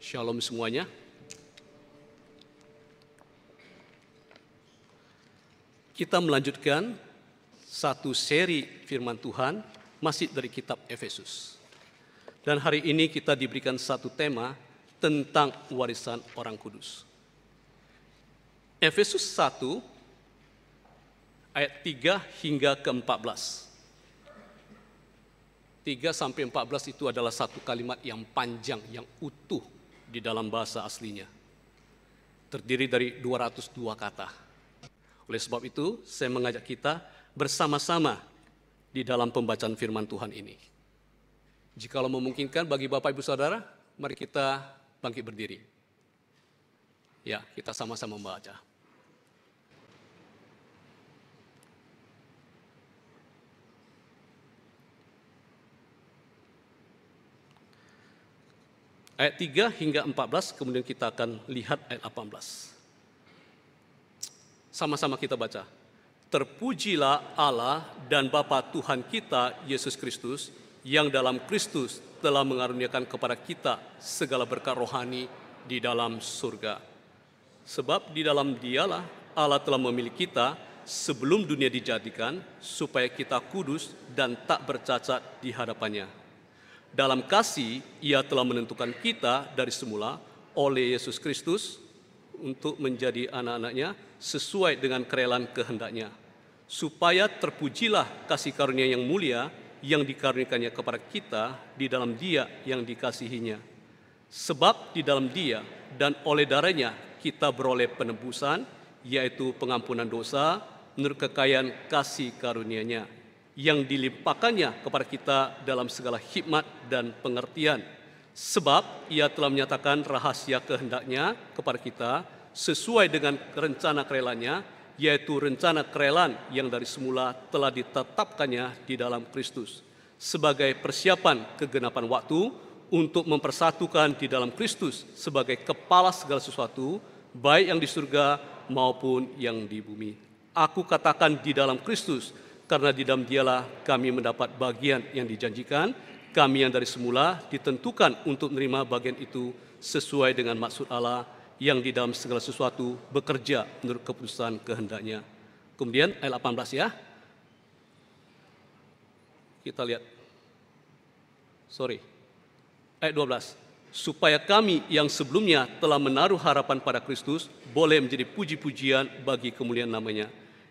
Shalom semuanya. Kita melanjutkan satu seri firman Tuhan masih dari kitab Efesus. Dan hari ini kita diberikan satu tema tentang warisan orang kudus. Efesus 1 ayat 3 hingga ke 14. 3 sampai 14 itu adalah satu kalimat yang panjang, yang utuh di dalam bahasa aslinya. Terdiri dari 202 kata. Oleh sebab itu, saya mengajak kita bersama-sama di dalam pembacaan firman Tuhan ini. Jikalau memungkinkan bagi Bapak Ibu Saudara, mari kita bangkit berdiri. Ya, kita sama-sama membaca. Ayat 3 hingga 14, kemudian kita akan lihat ayat 18. Sama-sama kita baca. Terpujilah Allah dan Bapa Tuhan kita, Yesus Kristus, yang dalam Kristus telah mengaruniakan kepada kita segala berkat rohani di dalam surga. Sebab di dalam Dialah Allah telah memilih kita sebelum dunia dijadikan, supaya kita kudus dan tak bercacat di hadapannya. Dalam kasih, Ia telah menentukan kita dari semula oleh Yesus Kristus untuk menjadi anak-anaknya sesuai dengan kerelaan kehendak-Nya, supaya terpujilah kasih karunia yang mulia yang dikaruniakannya kepada kita di dalam Dia yang dikasihinya. Sebab di dalam Dia dan oleh darah-Nya kita beroleh penebusan, yaitu pengampunan dosa menurut kekayaan kasih karunia-Nya, yang dilimpahkannya kepada kita dalam segala hikmat dan pengertian. Sebab Ia telah menyatakan rahasia kehendak-Nya kepada kita sesuai dengan rencana kerelaan-Nya, yaitu rencana kerelaan yang dari semula telah ditetapkannya di dalam Kristus, sebagai persiapan kegenapan waktu untuk mempersatukan di dalam Kristus sebagai kepala segala sesuatu, baik yang di surga maupun yang di bumi. Aku katakan di dalam Kristus, karena di dalam Dialah kami mendapat bagian yang dijanjikan, kami yang dari semula ditentukan untuk menerima bagian itu sesuai dengan maksud Allah yang di dalam segala sesuatu bekerja menurut keputusan kehendak-Nya. Kemudian ayat 18 ya. Kita lihat. Ayat 12. Supaya kami yang sebelumnya telah menaruh harapan pada Kristus boleh menjadi puji-pujian bagi kemuliaan nama-Nya.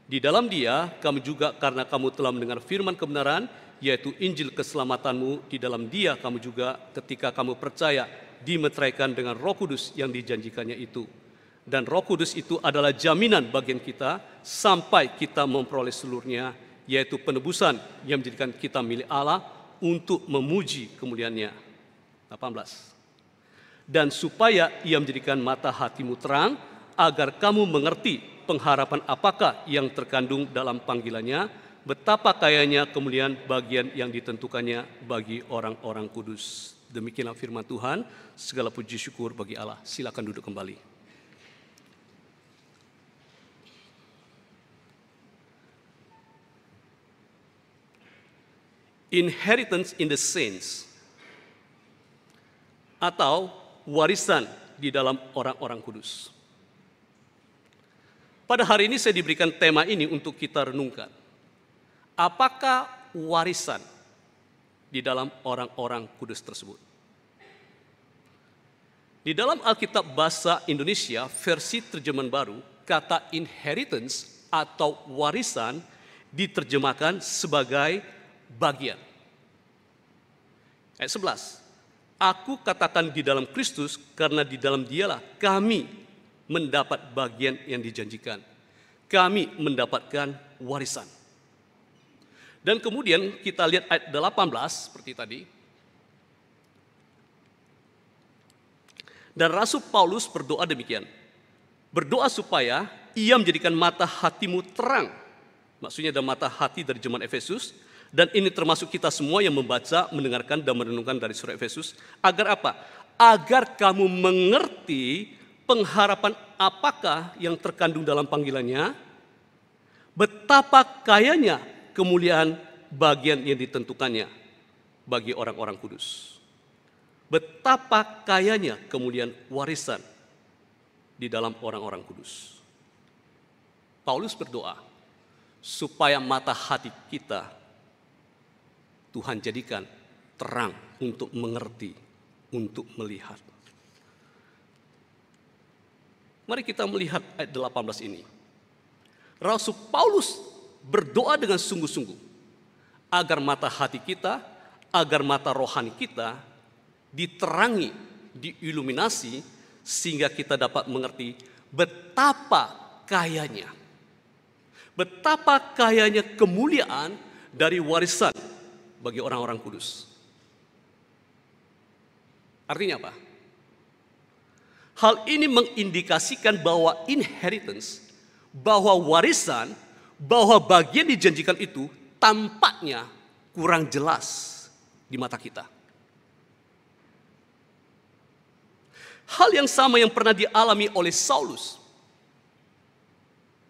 Di dalam Dia, kami juga karena kamu telah mendengar firman kebenaran, yaitu Injil keselamatanmu, di dalam Dia kamu juga ketika kamu percaya dimeteraikan dengan Roh Kudus yang dijanjikannya itu. Dan Roh Kudus itu adalah jaminan bagian kita sampai kita memperoleh seluruhnya, yaitu penebusan yang menjadikan kita milik Allah untuk memuji kemuliaan-Nya. 18. Dan supaya Ia menjadikan mata hatimu terang, agar kamu mengerti pengharapan apakah yang terkandung dalam panggilannya, betapa kayanya kemuliaan bagian yang ditentukannya bagi orang-orang kudus. Demikianlah firman Tuhan, segala puji syukur bagi Allah. Silakan duduk kembali. Inheritance in the saints, atau warisan di dalam orang-orang kudus. Pada hari ini saya diberikan tema ini untuk kita renungkan. Apakah warisan di dalam orang-orang kudus tersebut? Di dalam Alkitab Bahasa Indonesia versi terjemahan baru, kata inheritance atau warisan diterjemahkan sebagai bagian. Ayat 11. Aku katakan di dalam Kristus, karena di dalam Dialah kami mendapat bagian yang dijanjikan. Kami mendapatkan warisan. Dan kemudian kita lihat ayat 18 seperti tadi. Dan Rasul Paulus berdoa demikian. Berdoa supaya Ia menjadikan mata hatimu terang. Maksudnya ada mata hati dari jemaat Efesus. Dan ini termasuk kita semua yang membaca, mendengarkan, dan merenungkan dari surah Efesus. Agar apa? Agar kamu mengerti pengharapan apakah yang terkandung dalam panggilannya, betapa kayanya kemuliaan bagian yang ditentukannya bagi orang-orang kudus. betapa kayanya kemuliaan warisan di dalam orang-orang kudus. Paulus berdoa supaya mata hati kita Tuhan jadikan terang untuk mengerti, untuk melihat. Mari kita melihat ayat 18 ini. Rasul Paulus berdoa dengan sungguh-sungguh agar mata hati kita, agar mata rohani kita diterangi, diiluminasi, sehingga kita dapat mengerti betapa kayanya kemuliaan dari warisan bagi orang-orang kudus. Artinya apa? Hal ini mengindikasikan bahwa inheritance, bahwa warisan, bahwa bagian dijanjikan itu tampaknya kurang jelas di mata kita. Hal yang sama yang pernah dialami oleh Saulus.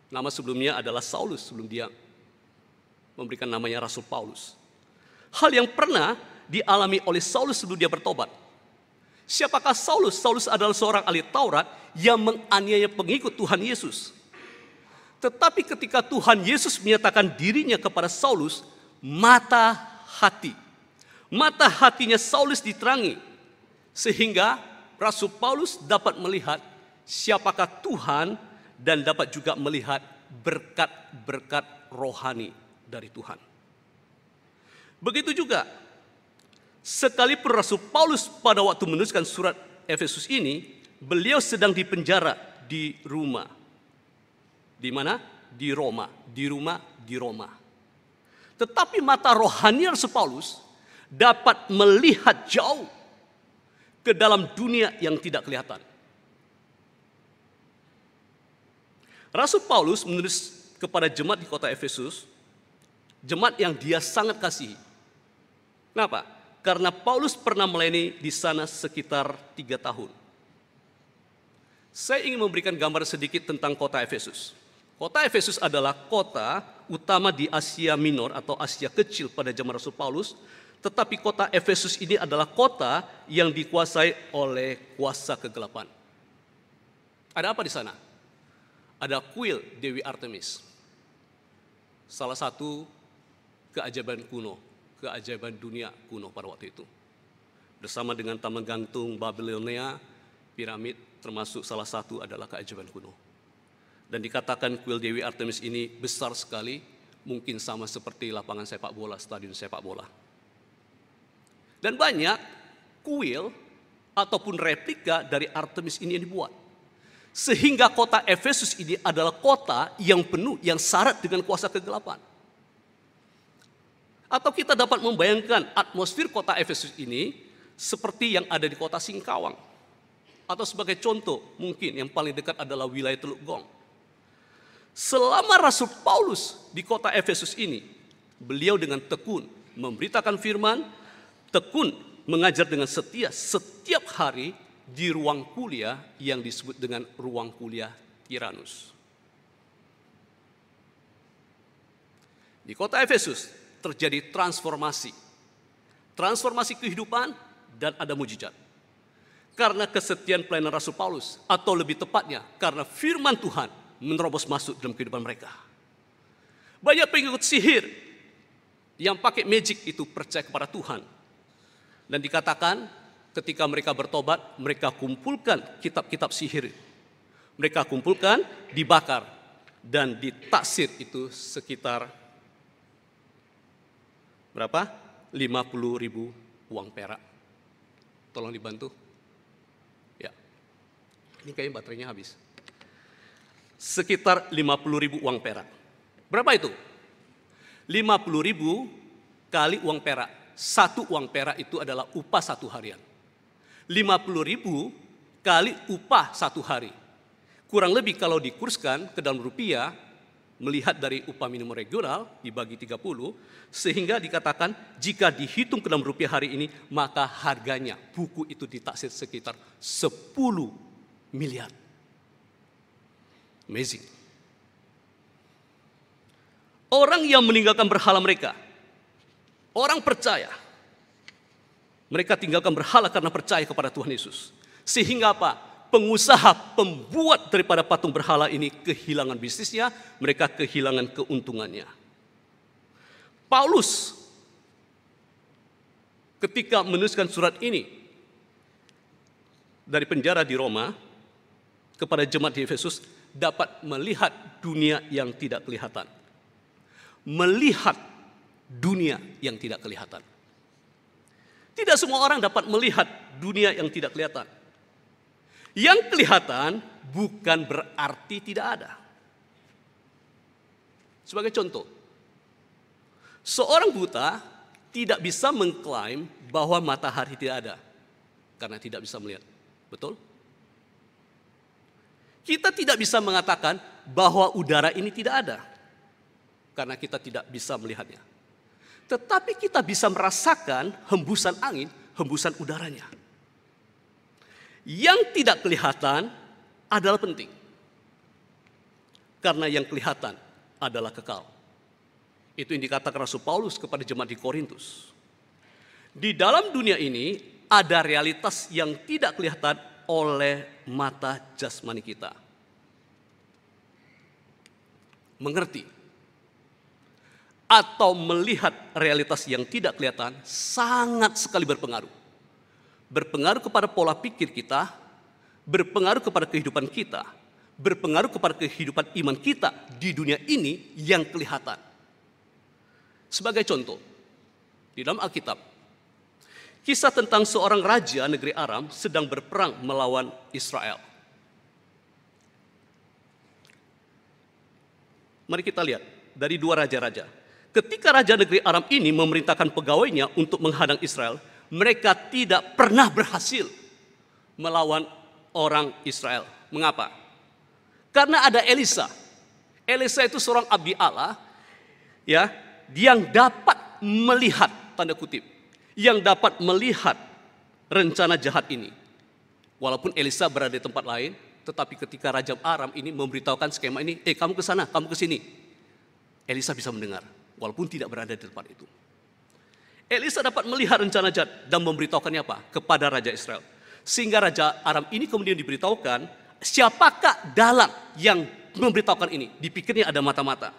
Nama sebelumnya adalah Saulus sebelum dia memberikan namanya Rasul Paulus. Hal yang pernah dialami oleh Saulus sebelum dia bertobat. Siapakah Saulus? Saulus adalah seorang ahli Taurat yang menganiaya pengikut Tuhan Yesus. Tetapi ketika Tuhan Yesus menyatakan dirinya kepada Saulus, mata hatinya Saulus diterangi, sehingga Rasul Paulus dapat melihat siapakah Tuhan dan dapat juga melihat berkat-berkat rohani dari Tuhan. Begitu juga, sekalipun Rasul Paulus pada waktu menuliskan surat Efesus ini, beliau sedang dipenjara di rumah. Di mana? Di Roma. Tetapi mata rohani Rasul Paulus dapat melihat jauh ke dalam dunia yang tidak kelihatan. Rasul Paulus menulis kepada jemaat di kota Efesus, jemaat yang dia sangat kasihi. Kenapa? Karena Paulus pernah melayani di sana sekitar 3 tahun. Saya ingin memberikan gambar sedikit tentang kota Efesus. Kota Efesus adalah kota utama di Asia Minor atau Asia Kecil pada zaman Rasul Paulus. Tetapi kota Efesus ini adalah kota yang dikuasai oleh kuasa kegelapan. Ada apa di sana? Ada kuil Dewi Artemis. Salah satu keajaiban kuno, keajaiban dunia kuno pada waktu itu. Bersama dengan taman gantung Babilonia, piramid termasuk salah satu adalah keajaiban kuno. Dan dikatakan kuil Dewi Artemis ini besar sekali, mungkin sama seperti lapangan sepak bola, stadion sepak bola. Dan banyak kuil ataupun replika dari Artemis ini yang dibuat. Sehingga kota Efesus ini adalah kota yang penuh, yang syarat dengan kuasa kegelapan. Atau kita dapat membayangkan atmosfer kota Efesus ini seperti yang ada di kota Singkawang. Atau sebagai contoh, mungkin yang paling dekat adalah wilayah Teluk Gong. Selama Rasul Paulus di kota Efesus ini, beliau dengan tekun memberitakan firman, tekun mengajar dengan setia setiap hari di ruang kuliah yang disebut dengan ruang kuliah Tiranus. Di kota Efesus terjadi transformasi kehidupan dan ada mujizat. Karena kesetiaan pelayanan Rasul Paulus, atau lebih tepatnya karena firman Tuhan menerobos masuk dalam kehidupan mereka. Banyak pengikut sihir yang pakai magic itu percaya kepada Tuhan. Dan dikatakan ketika mereka bertobat, mereka kumpulkan kitab-kitab sihir. Mereka kumpulkan, dibakar, dan ditaksir itu sekitar berapa? 50.000 uang perak. Tolong dibantu. Ya, ini kayaknya baterainya habis. Sekitar 50.000 uang perak. Berapa itu? 50.000 kali uang perak. 1 uang perak itu adalah upah 1 harian. 50.000 kali upah 1 hari. Kurang lebih kalau dikurskan ke dalam rupiah, melihat dari upah minimum regional dibagi 30, sehingga dikatakan jika dihitung ke dalam rupiah hari ini, maka harganya buku itu ditaksir sekitar 10 miliar. Amazing. Orang yang meninggalkan berhala mereka, orang percaya, Mereka tinggalkan berhala karena percaya kepada Tuhan Yesus. Sehingga apa? Pengusaha, pembuat daripada patung berhala ini kehilangan bisnisnya, mereka kehilangan keuntungannya. Paulus ketika menuliskan surat ini dari penjara di Roma kepada jemaat di Efesus dapat melihat dunia yang tidak kelihatan. Melihat dunia yang tidak kelihatan. Tidak semua orang dapat melihat dunia yang tidak kelihatan. Yang kelihatan bukan berarti tidak ada. Sebagai contoh, seorang buta tidak bisa mengklaim bahwa matahari tidak ada karena tidak bisa melihat. Betul? Kita tidak bisa mengatakan bahwa udara ini tidak ada karena kita tidak bisa melihatnya. Tetapi kita bisa merasakan hembusan angin, hembusan udaranya. Yang tidak kelihatan adalah penting. Karena yang kelihatan adalah kekal. Itu yang dikatakan Rasul Paulus kepada jemaat di Korintus. Di dalam dunia ini ada realitas yang tidak kelihatan oleh mata jasmani kita. Mengerti atau melihat realitas yang tidak kelihatan sangat sekali berpengaruh. Berpengaruh kepada pola pikir kita, berpengaruh kepada kehidupan kita, berpengaruh kepada kehidupan iman kita di dunia ini yang kelihatan. Sebagai contoh, di dalam Alkitab, kisah tentang seorang raja negeri Aram sedang berperang melawan Israel. Mari kita lihat dari dua raja-raja. Ketika raja negeri Aram ini memerintahkan pegawainya untuk menghadang Israel, mereka tidak pernah berhasil melawan orang Israel. Mengapa? Karena ada Elisa. Elisa itu seorang abdi Allah, ya, yang dapat melihat, tanda kutip, yang dapat melihat rencana jahat ini. Walaupun Elisa berada di tempat lain, tetapi ketika Raja Aram ini memberitahukan skema ini, kamu ke sana, kamu ke sini. Elisa bisa mendengar, walaupun tidak berada di tempat itu. Elisa dapat melihat rencana jahat dan memberitahukannya apa? Kepada Raja Israel. Sehingga Raja Aram ini kemudian diberitahukan, siapakah dalang yang memberitahukan ini? Dipikirnya ada mata-mata.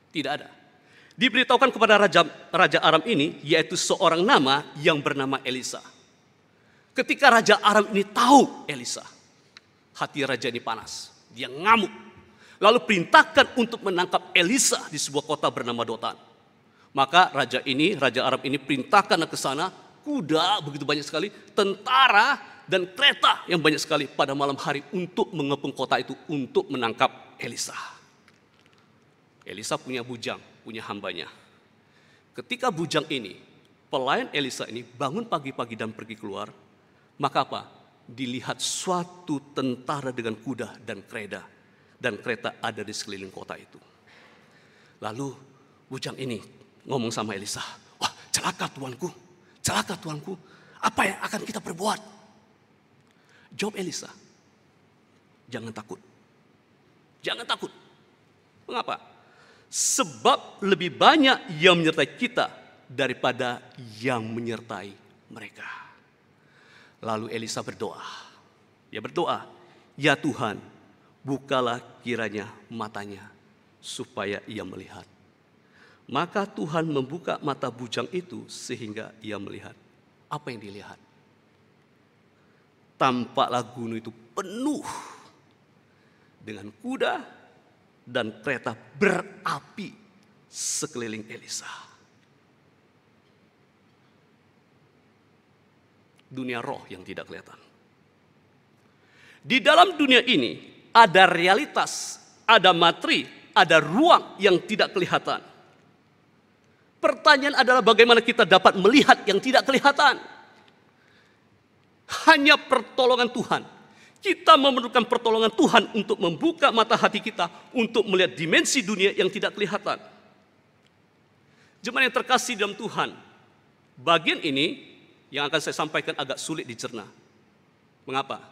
Tidak ada. Diberitahukan kepada Raja Aram ini, yaitu seorang nama yang bernama Elisa. Ketika Raja Aram ini tahu Elisa, hati raja ini panas. Dia ngamuk. Lalu perintahkan untuk menangkap Elisa di sebuah kota bernama Dotan. Maka Raja Aram ini perintahkan ke sana, kuda begitu banyak sekali, tentara dan kereta yang banyak sekali pada malam hari untuk mengepung kota itu untuk menangkap Elisa. Elisa punya bujang, punya hambanya. Ketika bujang ini, pelayan Elisa ini bangun pagi-pagi dan pergi keluar, maka apa? Dilihat suatu tentara dengan kuda dan kereta ada di sekeliling kota itu. Lalu bujang ini ngomong sama Elisa, wah celaka tuanku, apa yang akan kita perbuat? Jawab Elisa, jangan takut. Mengapa? Sebab lebih banyak yang menyertai kita daripada yang menyertai mereka. Lalu Elisa berdoa. Dia berdoa, ya Tuhan, bukalah kiranya matanya supaya ia melihat. Maka Tuhan membuka mata bujang itu sehingga ia melihat. Apa yang dilihat? Tampaklah gunung itu penuh dengan kuda dan kereta berapi sekeliling Elisa. Dunia roh yang tidak kelihatan. Di dalam dunia ini ada realitas, ada materi, ada ruang yang tidak kelihatan. Pertanyaan adalah bagaimana kita dapat melihat yang tidak kelihatan. Hanya pertolongan Tuhan. Kita memerlukan pertolongan Tuhan untuk membuka mata hati kita untuk melihat dimensi dunia yang tidak kelihatan. Jemaat yang terkasih dalam Tuhan, bagian ini yang akan saya sampaikan agak sulit dicerna. Mengapa?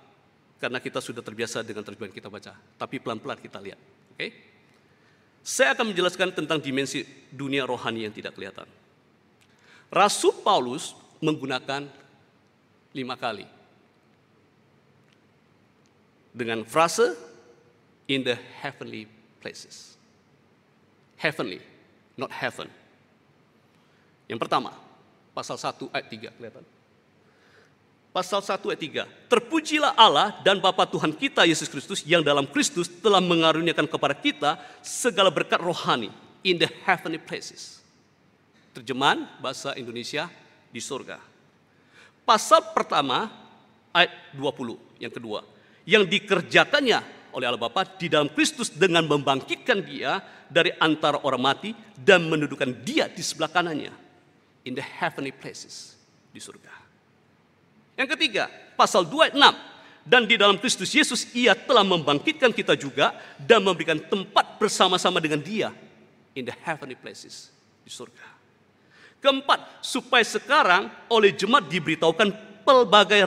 Karena kita sudah terbiasa dengan terjemahan kita baca. Tapi pelan-pelan kita lihat. Oke? Saya akan menjelaskan tentang dimensi dunia rohani yang tidak kelihatan. Rasul Paulus menggunakan 5 kali. Dengan frase in the heavenly places. Heavenly, not heaven. Yang pertama, pasal 1 ayat 3, kelihatan. Pasal 1 ayat 3, terpujilah Allah dan Bapa Tuhan kita Yesus Kristus yang dalam Kristus telah mengaruniakan kepada kita segala berkat rohani in the heavenly places. Terjemahan bahasa Indonesia, di surga. Pasal pertama ayat 20, yang kedua, yang dikerjakannya oleh Allah Bapa di dalam Kristus dengan membangkitkan Dia dari antara orang mati dan mendudukan Dia di sebelah kanannya in the heavenly places, di surga. Yang ketiga, pasal 2 ayat 6, dan di dalam Kristus Yesus Ia telah membangkitkan kita juga dan memberikan tempat bersama-sama dengan Dia in the heavenly places, di surga. Keempat, supaya sekarang oleh jemaat diberitahukan pelbagai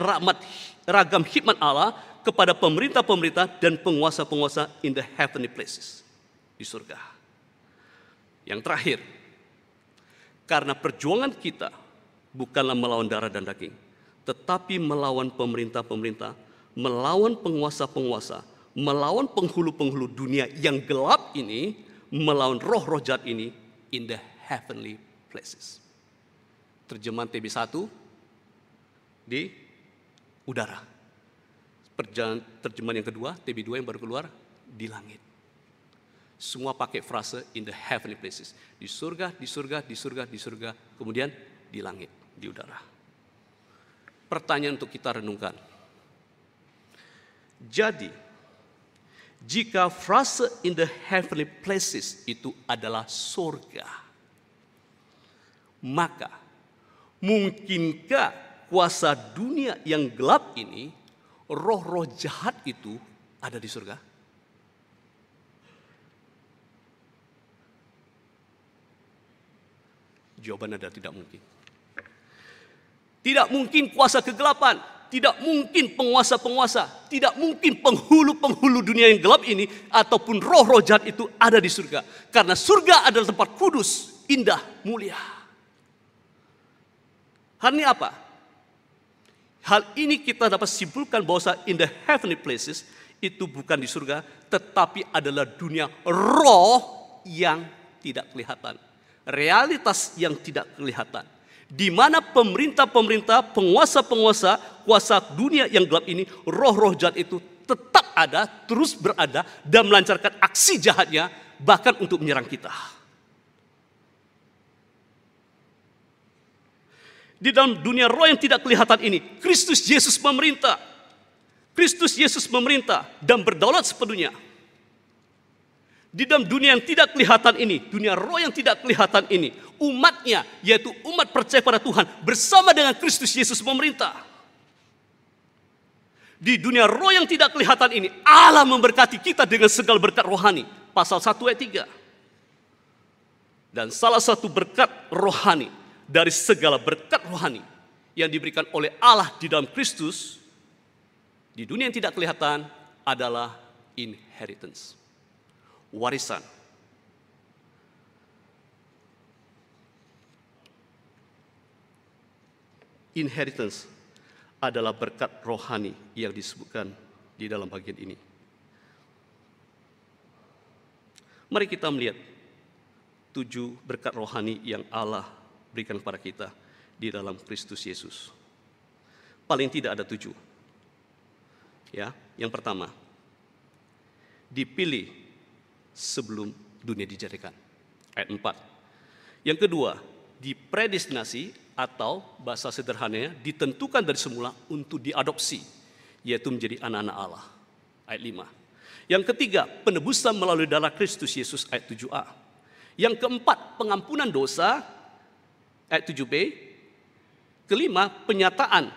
ragam hikmat Allah kepada pemerintah-pemerintah dan penguasa-penguasa in the heavenly places, di surga. Yang terakhir, karena perjuangan kita bukanlah melawan darah dan daging, tetapi melawan pemerintah-pemerintah, melawan penguasa-penguasa, melawan penghulu-penghulu dunia yang gelap ini, melawan roh-roh jahat ini in the heavenly places. Terjemahan TB1 di udara. Terjemahan yang kedua, TB2 yang baru keluar, di langit. Semua pakai frase in the heavenly places. Di surga, di surga, di surga, di surga, kemudian di langit, di udara. Pertanyaan untuk kita renungkan. Jadi, jika frase in the heavenly places itu adalah surga, maka mungkinkah kuasa dunia yang gelap ini, roh-roh jahat itu ada di surga? Jawaban adalah tidak mungkin. Tidak mungkin kuasa kegelapan, tidak mungkin penguasa-penguasa, tidak mungkin penghulu-penghulu dunia yang gelap ini ataupun roh-roh jahat itu ada di surga. Karena surga adalah tempat kudus, indah, mulia. Hal ini apa? Hal ini kita dapat simpulkan bahwa in the heavenly places itu bukan di surga, tetapi adalah dunia roh yang tidak kelihatan. Realitas yang tidak kelihatan. Di mana pemerintah-pemerintah, penguasa-penguasa, kuasa dunia yang gelap ini, roh-roh jahat itu tetap ada, terus berada, dan melancarkan aksi jahatnya, bahkan untuk menyerang kita. Di dalam dunia roh yang tidak kelihatan ini, Kristus Yesus memerintah. Kristus Yesus memerintah dan berdaulat sepenuhnya. Di dalam dunia yang tidak kelihatan ini, dunia roh yang tidak kelihatan ini, umatnya, yaitu umat percaya pada Tuhan, bersama dengan Kristus Yesus memerintah. Di dunia roh yang tidak kelihatan ini, Allah memberkati kita dengan segala berkat rohani. Pasal 1 ayat 3. Dan salah satu berkat rohani, dari segala berkat rohani yang diberikan oleh Allah di dalam Kristus, di dunia yang tidak kelihatan adalah inheritance. Warisan. Inheritance adalah berkat rohani yang disebutkan di dalam bagian ini. Mari kita melihat 7 berkat rohani yang Allah berikan kepada kita di dalam Kristus Yesus. Paling tidak ada 7. Ya, yang pertama, dipilih sebelum dunia dijadikan. Ayat 4. Yang kedua, dipredestinasi atau bahasa sederhananya ditentukan dari semula untuk diadopsi, yaitu menjadi anak-anak Allah. Ayat 5. Yang ketiga, penebusan melalui darah Kristus Yesus. Ayat 7a. Yang keempat, pengampunan dosa. Ayat 7b. Kelima, penyataan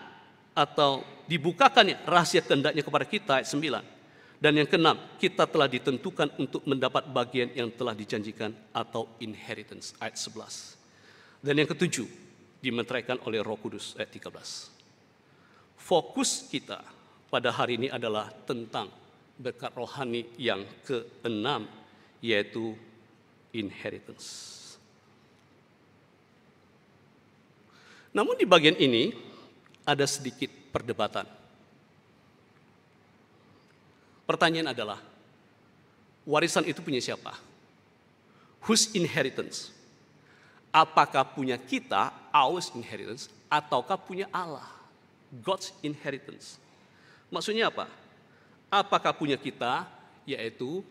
atau dibukakannya rahasia kehendaknya kepada kita. Ayat 9. Dan yang keenam, kita telah ditentukan untuk mendapat bagian yang telah dijanjikan atau inheritance. Ayat 11. Dan yang ketujuh, dimeteraikan oleh Roh Kudus. Ayat 13. Fokus kita pada hari ini adalah tentang berkat rohani yang keenam, yaitu inheritance. Namun di bagian ini ada sedikit perdebatan. Pertanyaan adalah, warisan itu punya siapa? Whose inheritance? Apakah punya kita, our inheritance, ataukah punya Allah, God's inheritance? Maksudnya apa? Apakah punya kita, yaitu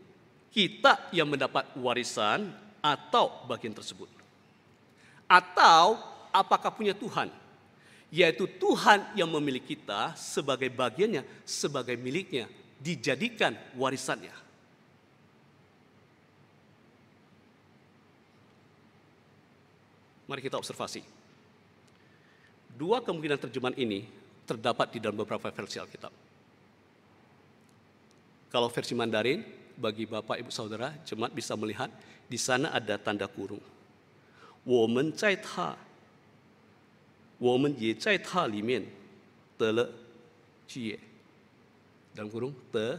kita yang mendapat warisan atau bagian tersebut? Atau apakah punya Tuhan, yaitu Tuhan yang memilih kita sebagai bagiannya, sebagai miliknya, dijadikan warisannya. Mari kita observasi. Dua kemungkinan terjemahan ini terdapat di dalam beberapa versi Alkitab. Kalau versi Mandarin, bagi Bapak Ibu Saudara, jemaat bisa melihat di sana ada tanda kurung. 我们在他里面得了基业. Dalam kurung te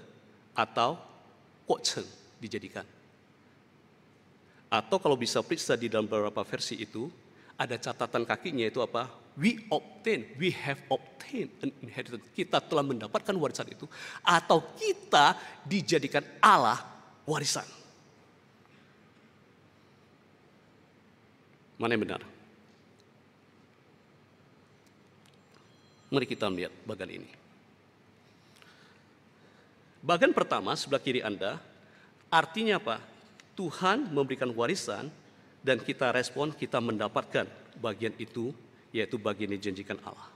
atau 过程 dijadikan. Atau kalau bisa periksa di dalam beberapa versi itu, ada catatan kakinya itu apa? We have obtained an inheritance. Kita telah mendapatkan warisan itu, atau kita dijadikan Allah warisan. Mana yang benar? Mari kita melihat bagian ini. Bagian pertama sebelah kiri Anda, artinya apa? Tuhan memberikan warisan dan kita respon, kita mendapatkan bagian itu, yaitu bagian yang dijanjikan Allah.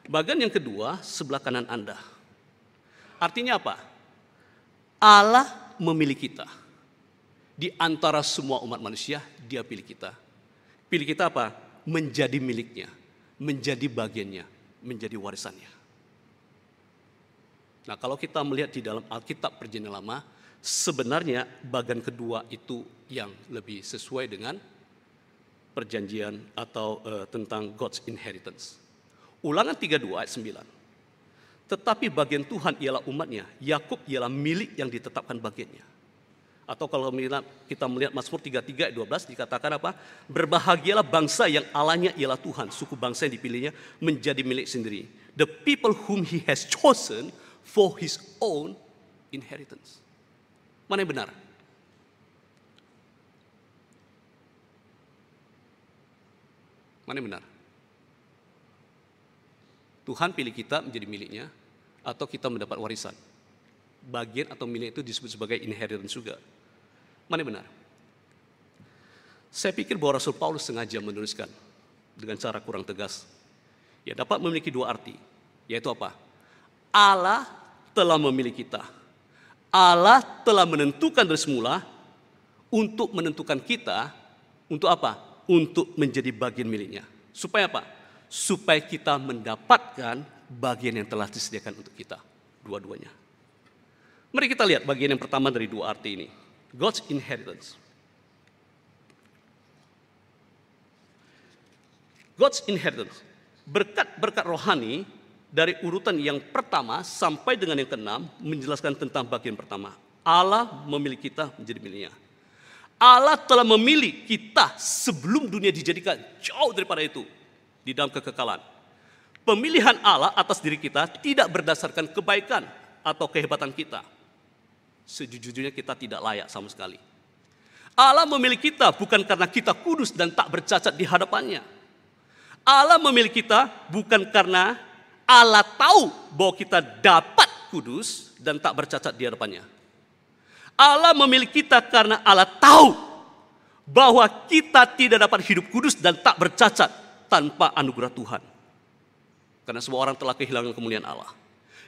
Bagian yang kedua sebelah kanan Anda. Artinya apa? Allah memilih kita. Di antara semua umat manusia, Dia pilih kita. Pilih kita apa? Menjadi miliknya, menjadi bagiannya, menjadi warisannya. Nah, kalau kita melihat di dalam Alkitab Perjanjian Lama, sebenarnya bagian kedua itu yang lebih sesuai dengan perjanjian atau tentang God's inheritance. Ulangan 32 ayat 9. Tetapi bagian Tuhan ialah umatnya, Yakub ialah milik yang ditetapkan bagiannya. Atau kalau kita melihat Mazmur 33 ayat 12 dikatakan apa? Berbahagialah bangsa yang Allahnya ialah Tuhan, suku bangsa yang dipilihnya menjadi milik sendiri. The people whom he has chosen for his own inheritance. Mana yang benar? Mana yang benar? Tuhan pilih kita menjadi miliknya, atau kita mendapat warisan? Bagian atau milik itu disebut sebagai inheritance juga. Mana yang benar? Saya pikir bahwa Rasul Paulus sengaja menuliskan dengan cara kurang tegas. Ya, dapat memiliki dua arti, yaitu apa? Allah telah memilih kita. Allah telah menentukan dari semula untuk menentukan kita untuk apa? Untuk menjadi bagian miliknya. Supaya apa? Supaya kita mendapatkan bagian yang telah disediakan untuk kita. Dua-duanya. Mari kita lihat bagian yang pertama dari dua arti ini. God's inheritance. God's inheritance. Berkat-berkat rohani dari urutan yang pertama sampai dengan yang keenam menjelaskan tentang bagian pertama. Allah memilih kita menjadi miliknya. Allah telah memilih kita sebelum dunia dijadikan, jauh daripada itu, di dalam kekekalan. Pemilihan Allah atas diri kita tidak berdasarkan kebaikan atau kehebatan kita. Sejujurnya kita tidak layak sama sekali. Allah memilih kita bukan karena kita kudus dan tak bercacat di hadapannya. Allah memilih kita bukan karena Allah tahu bahwa kita dapat kudus dan tak bercacat di hadapannya. Allah memilih kita karena Allah tahu bahwa kita tidak dapat hidup kudus dan tak bercacat tanpa anugerah Tuhan. Karena semua orang telah kehilangan kemuliaan Allah.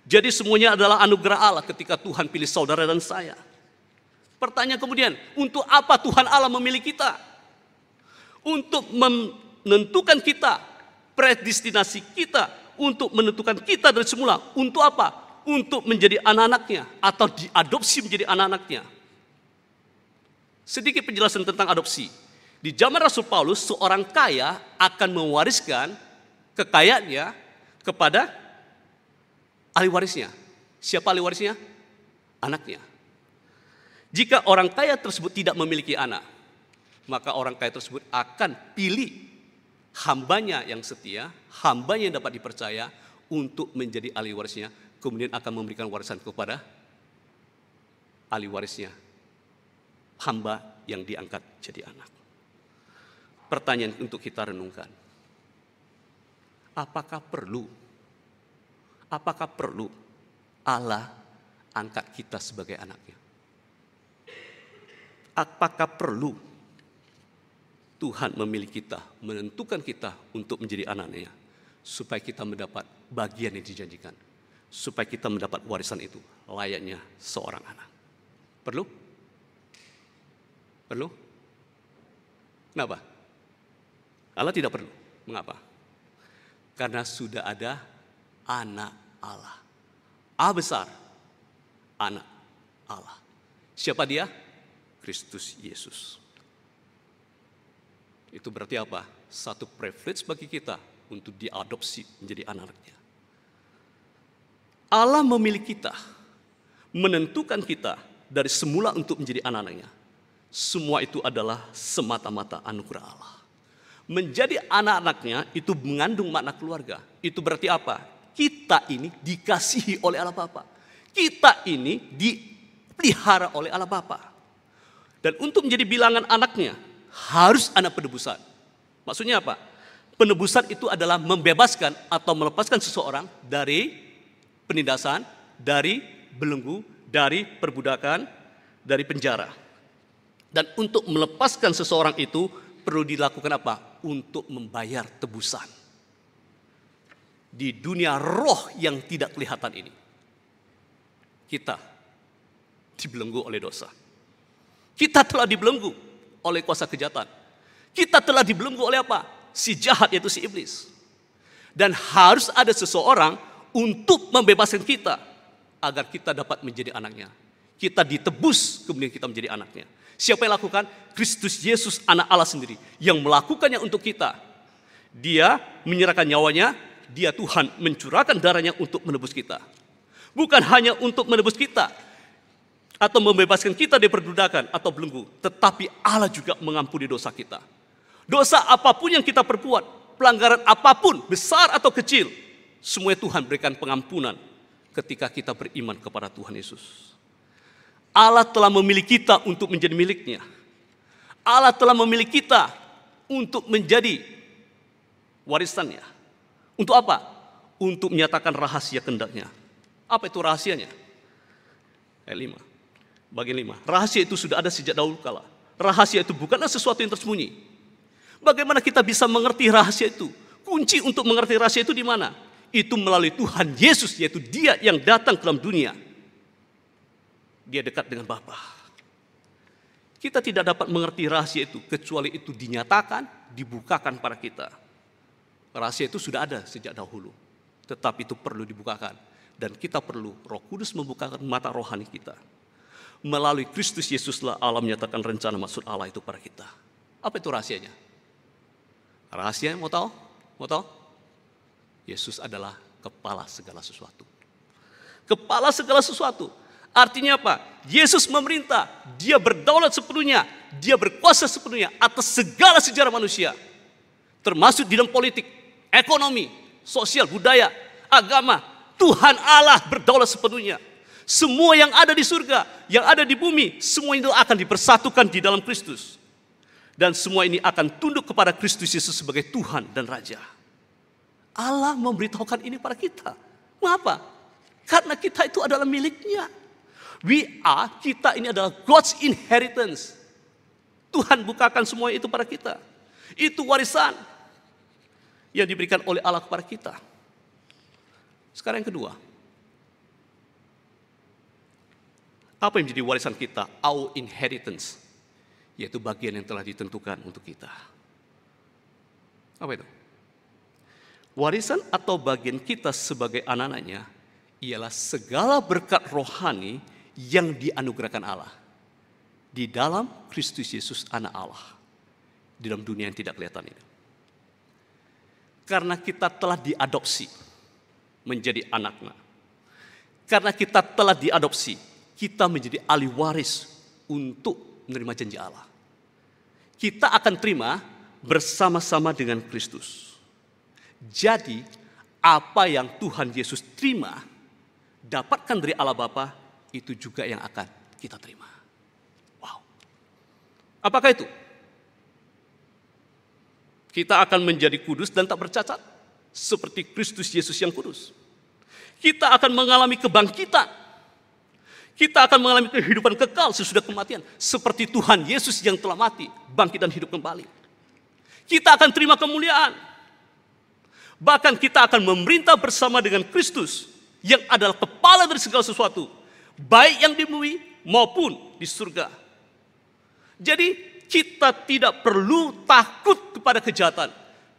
Jadi semuanya adalah anugerah Allah ketika Tuhan pilih saudara dan saya. Pertanyaan kemudian, untuk apa Tuhan Allah memilih kita? Untuk menentukan kita, predestinasi kita, untuk menentukan kita dari semula. Untuk apa? Untuk menjadi anak-anaknya atau diadopsi menjadi anak-anaknya. Sedikit penjelasan tentang adopsi. Di zaman Rasul Paulus, seorang kaya akan mewariskan kekayaannya kepada ahli warisnya. Siapa ahli warisnya? Anaknya. Jika orang kaya tersebut tidak memiliki anak, maka orang kaya tersebut akan pilih hambanya yang setia, hambanya yang dapat dipercaya untuk menjadi ahli warisnya, kemudian akan memberikan warisan kepada ahli warisnya, hamba yang diangkat jadi anak. Pertanyaan untuk kita renungkan, apakah perlu Allah angkat kita sebagai anaknya? Apakah perlu Tuhan memilih kita, menentukan kita untuk menjadi anaknya, supaya kita mendapat bagian yang dijanjikan, supaya kita mendapat warisan itu layaknya seorang anak? Perlu? Perlu? Kenapa? Allah tidak perlu. Mengapa? Karena sudah ada anak Allah. A besar, anak Allah. Siapa dia? Kristus Yesus. Itu berarti apa? Satu privilege bagi kita untuk diadopsi menjadi anak-anaknya. Allah memilih kita, menentukan kita dari semula untuk menjadi anak-anaknya. Semua itu adalah semata-mata anugerah Allah. Menjadi anak-anaknya itu mengandung makna keluarga. Itu berarti apa? Kita ini dikasihi oleh Allah Bapa. Kita ini dipelihara oleh Allah Bapa. Dan untuk menjadi bilangan anaknya, harus anak penebusan. Maksudnya apa? Penebusan itu adalah membebaskan atau melepaskan seseorang dari penindasan, dari belenggu, dari perbudakan, dari penjara. Dan untuk melepaskan seseorang itu perlu dilakukan apa? Untuk membayar tebusan. Di dunia roh yang tidak kelihatan ini, kita dibelenggu oleh dosa. Kita telah dibelenggu oleh kuasa kejahatan. Kita telah dibelenggu oleh apa? Si jahat, yaitu si iblis. Dan harus ada seseorang untuk membebaskan kita agar kita dapat menjadi anaknya. Kita ditebus, kemudian kita menjadi anaknya. Siapa yang lakukan? Kristus Yesus, anak Allah sendiri, yang melakukannya untuk kita. Dia menyerahkan nyawanya, dia Tuhan mencurahkan darahnya untuk menebus kita. Bukan hanya untuk menebus kita atau membebaskan kita dari perbudakan atau belenggu, tetapi Allah juga mengampuni dosa kita. Dosa apapun yang kita perbuat, pelanggaran apapun, besar atau kecil, semuanya Tuhan berikan pengampunan ketika kita beriman kepada Tuhan Yesus. Allah telah memilih kita untuk menjadi miliknya. Allah telah memilih kita untuk menjadi warisannya. Untuk apa? Untuk menyatakan rahasia kehendaknya. Apa itu rahasianya? Ayat 5. Bagian 5. Rahasia itu sudah ada sejak dahulu kala. Rahasia itu bukanlah sesuatu yang tersembunyi. Bagaimana kita bisa mengerti rahasia itu? Kunci untuk mengerti rahasia itu di mana? Itu melalui Tuhan Yesus, yaitu Dia yang datang ke dalam dunia. Dia dekat dengan Bapa. Kita tidak dapat mengerti rahasia itu kecuali itu dinyatakan, dibukakan pada kita. Rahasia itu sudah ada sejak dahulu, tetapi itu perlu dibukakan. Dan kita perlu Roh Kudus membukakan mata rohani kita. Melalui Kristus Yesuslah Allah menyatakan rencana maksud Allah itu pada kita. Apa itu rahasianya? Rahasianya mau tahu? Mau tahu? Yesus adalah kepala segala sesuatu. Kepala segala sesuatu. Artinya apa? Yesus memerintah, Dia berdaulat sepenuhnya, Dia berkuasa sepenuhnya atas segala sejarah manusia. Termasuk di dalam politik, ekonomi, sosial, budaya, agama. Tuhan Allah berdaulat sepenuhnya. Semua yang ada di surga, yang ada di bumi, semua itu akan dipersatukan di dalam Kristus. Dan semua ini akan tunduk kepada Kristus Yesus sebagai Tuhan dan Raja. Allah memberitahukan ini pada kita. Mengapa? Karena kita itu adalah miliknya. Kita ini adalah God's inheritance. Tuhan bukakan semua itu pada kita. Itu warisan yang diberikan oleh Allah kepada kita. Sekarang yang kedua. Apa yang menjadi warisan kita? Our inheritance. Yaitu bagian yang telah ditentukan untuk kita. Apa itu? Warisan atau bagian kita sebagai anak-anaknya ialah segala berkat rohani yang dianugerahkan Allah di dalam Kristus Yesus anak Allah di dalam dunia yang tidak kelihatan ini. Karena kita telah diadopsi menjadi anaknya. Karena kita telah diadopsi, kita menjadi ahli waris untuk menerima janji Allah. Kita akan terima bersama-sama dengan Kristus. Jadi apa yang Tuhan Yesus terima, dapatkan dari Allah Bapa, itu juga yang akan kita terima. Wow. Apakah itu? Kita akan menjadi kudus dan tak bercacat, seperti Kristus Yesus yang kudus. Kita akan mengalami kebangkitan. Kita akan mengalami kehidupan kekal sesudah kematian, seperti Tuhan Yesus yang telah mati, bangkit dan hidup kembali. Kita akan terima kemuliaan. Bahkan kita akan memerintah bersama dengan Kristus yang adalah kepala dari segala sesuatu, baik yang di bumi maupun di surga. Jadi kita tidak perlu takut kepada kejahatan,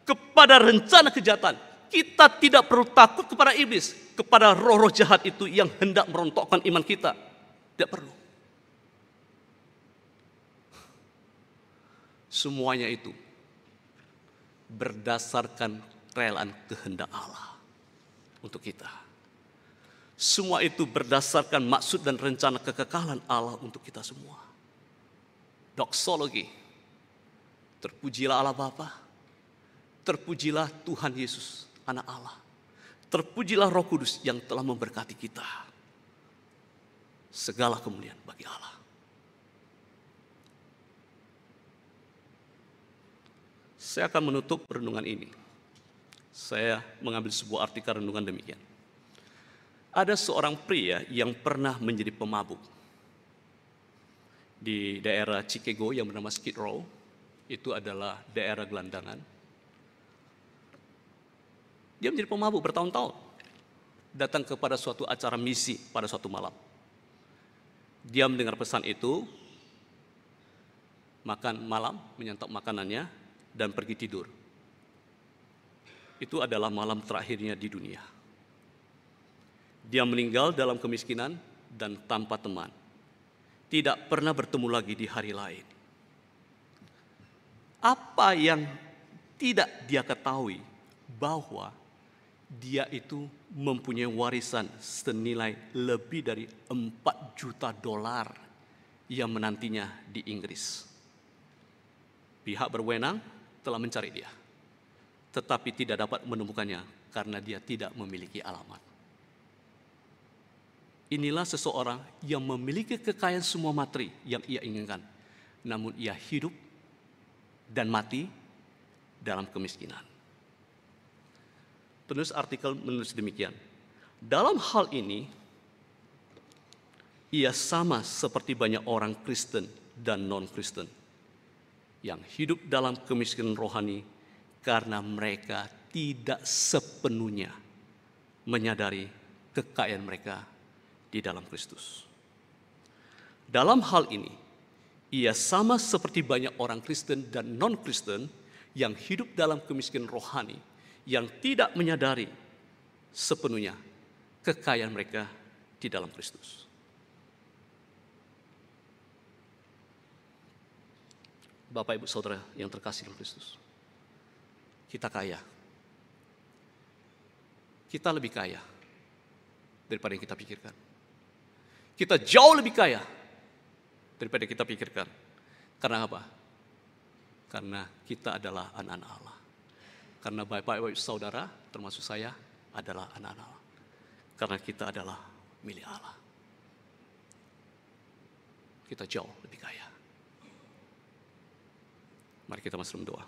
kepada rencana kejahatan. Kita tidak perlu takut kepada iblis, kepada roh-roh jahat itu yang hendak merontokkan iman kita. Tidak perlu. Semuanya itu berdasarkan kerelaan kehendak Allah untuk kita. Semua itu berdasarkan maksud dan rencana kekekalan Allah untuk kita semua. Doksologi. Terpujilah Allah Bapa. Terpujilah Tuhan Yesus, Anak Allah. Terpujilah Roh Kudus yang telah memberkati kita. Segala kemuliaan bagi Allah. Saya akan menutup renungan ini. Saya mengambil sebuah artikel renungan demikian. Ada seorang pria yang pernah menjadi pemabuk di daerah Chicago yang bernama Skid Row. Itu adalah daerah gelandangan. Dia menjadi pemabuk bertahun-tahun. Datang kepada suatu acara misi pada suatu malam. Dia mendengar pesan itu, makan malam, menyantap makanannya, dan pergi tidur. Itu adalah malam terakhirnya di dunia. Dia meninggal dalam kemiskinan dan tanpa teman. Tidak pernah bertemu lagi di hari lain. Apa yang tidak dia ketahui, bahwa dia itu mempunyai warisan senilai lebih dari 4 juta dolar yang menantinya di Inggris. Pihak berwenang telah mencari dia, tetapi tidak dapat menemukannya karena dia tidak memiliki alamat. Inilah seseorang yang memiliki kekayaan semua materi yang ia inginkan, namun ia hidup dan mati dalam kemiskinan. Penulis artikel menulis demikian. Dalam hal ini, ia sama seperti banyak orang Kristen dan non-Kristen yang hidup dalam kemiskinan rohani karena mereka tidak sepenuhnya menyadari kekayaan mereka di dalam Kristus. Dalam hal ini, ia sama seperti banyak orang Kristen dan non-Kristen yang hidup dalam kemiskinan rohani yang tidak menyadari sepenuhnya kekayaan mereka di dalam Kristus. Bapak, Ibu, Saudara yang terkasih dalam Kristus, kita kaya. Kita lebih kaya daripada yang kita pikirkan. Kita jauh lebih kaya daripada yang kita pikirkan. Karena apa? Karena kita adalah anak-anak Allah. Karena Bapak, Ibu, Saudara, termasuk saya, adalah anak-anak Allah. Karena kita adalah milik Allah. Kita jauh lebih kaya. Mari kita masuk dalam doa.